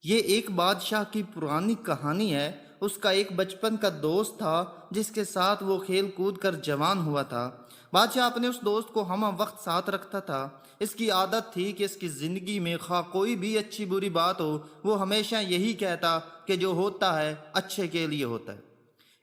یہ ایک بادشاہ کی پرانی کہانی ہے۔ اس کا ایک بچپن کا دوست تھا جس کے ساتھ وہ کھیل کود کر جوان ہوا تھا۔ بادشاہ اپنے اس دوست کو ہمہ وقت ساتھ رکھتا تھا۔ اس کی عادت تھی کہ اس کی زندگی میں خواہ کوئی بھی اچھی بری بات ہو، وہ ہمیشہ یہی کہتا کہ جو ہوتا ہے اچھے کے لیے ہوتا ہے۔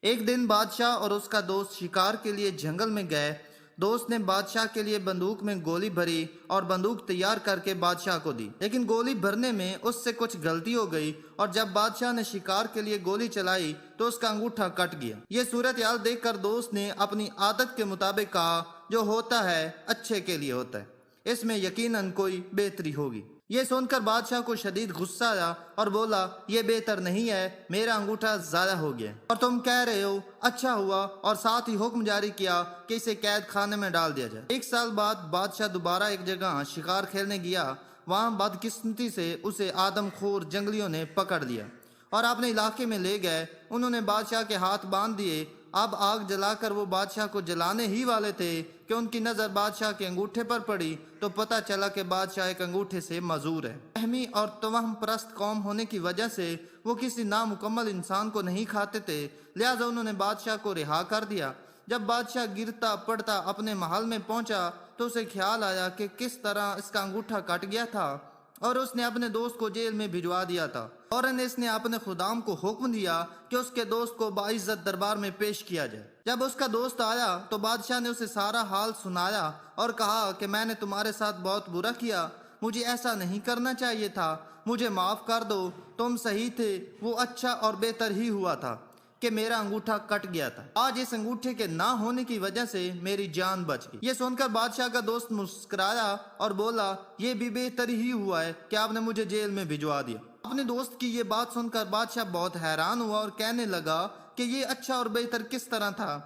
ایک دن بادشاہ اور اس کا دوست شکار کے لیے جنگل میں گئے۔ دوست نے بادشاہ کے لیے بندوق میں گولی بھری اور بندوق تیار کر کے بادشاہ کو دی، لیکن گولی بھرنے میں اس سے کچھ غلطی ہو گئی اور جب بادشاہ نے شکار کے لیے گولی چلائی تو اس کا انگوٹھا کٹ گیا۔ یہ صورتحال دیکھ کر دوست نے اپنی عادت کے مطابق کہا، جو ہوتا ہے اچھے کے لیے ہوتا ہے، اس میں یقیناً کوئی بہتری ہوگی۔ یہ سن کر بادشاہ کو شدید غصہ آیا اور بولا، یہ بہتر نہیں ہے، میرا انگوٹھا ضائع ہو گیا اور تم کہہ رہے ہو اچھا ہوا، اور ساتھ ہی حکم جاری کیا کہ اسے قید خانے میں ڈال دیا جائے۔ ایک سال بعد بادشاہ دوبارہ ایک جگہ شکار کھیلنے گیا۔ وہاں بدقسمتی سے اسے آدم خور جنگلیوں نے پکڑ لیا اور اپنے علاقے میں لے گئے۔ انہوں نے بادشاہ کے ہاتھ باندھ دیے۔ اب آگ جلا کر وہ بادشاہ کو جلانے ہی والے تھے کہ ان کی نظر بادشاہ کے انگوٹھے پر پڑی تو پتہ چلا کہ بادشاہ ایک انگوٹھے سے معذور ہے۔ فہمی اور توہم پرست قوم ہونے کی وجہ سے وہ کسی نامکمل انسان کو نہیں کھاتے تھے، لہٰذا انہوں نے بادشاہ کو رہا کر دیا۔ جب بادشاہ گرتا پڑتا اپنے محل میں پہنچا تو اسے خیال آیا کہ کس طرح اس کا انگوٹھا کٹ گیا تھا اور اس نے اپنے دوست کو جیل میں بھجوا دیا تھا۔ فوراً اس نے اپنے خدام کو حکم دیا کہ اس کے دوست کو باعزت دربار میں پیش کیا جائے۔ جب اس کا دوست آیا تو بادشاہ نے اسے سارا حال سنایا اور کہا کہ میں نے تمہارے ساتھ بہت برا کیا، مجھے ایسا نہیں کرنا چاہیے تھا، مجھے معاف کر دو، تم صحیح تھے، وہ اچھا اور بہتر ہی ہوا تھا کہ میرا انگوٹھا کٹ گیا تھا۔ آج اس انگوٹھے کے نہ ہونے کی وجہ سے میری جان بچ گئی۔ یہ سن کر بادشاہ کا دوست مسکرایا اور بولا، یہ بھی بہتر ہی ہوا ہے کہ آپ نے مجھے جیل میں بھجوا دیا۔ اپنے دوست کی یہ بات سن کر بادشاہ بہت حیران ہوا اور کہنے لگا کہ یہ اچھا اور بہتر کس طرح تھا؟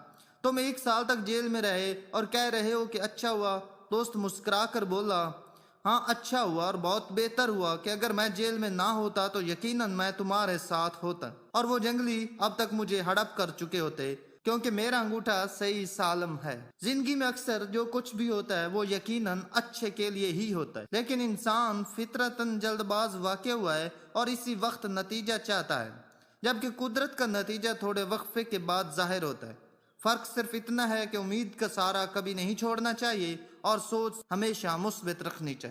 تم ایک سال تک جیل میں رہے اور کہہ رہے ہو کہ اچھا ہوا۔ دوست مسکرا کر بولا، ہاں اچھا ہوا اور بہت بہتر ہوا کہ اگر میں جیل میں نہ ہوتا تو یقیناً میں تمہارے ساتھ ہوتا اور وہ جنگلی اب تک مجھے ہڑپ کر چکے ہوتے، کیونکہ میرا انگوٹھا صحیح سالم ہے۔ زندگی میں اکثر جو کچھ بھی ہوتا ہے وہ یقیناً اچھے کے لیے ہی ہوتا ہے، لیکن انسان فطرتاً جلد باز واقع ہوا ہے اور اسی وقت نتیجہ چاہتا ہے، جبکہ قدرت کا نتیجہ تھوڑے وقفے کے بعد ظاہر ہوتا ہے۔ فرق صرف اتنا ہے کہ امید کا سہارا کبھی نہیں چھوڑنا چاہیے اور سوچ ہمیشہ مثبت رکھنی چاہیے۔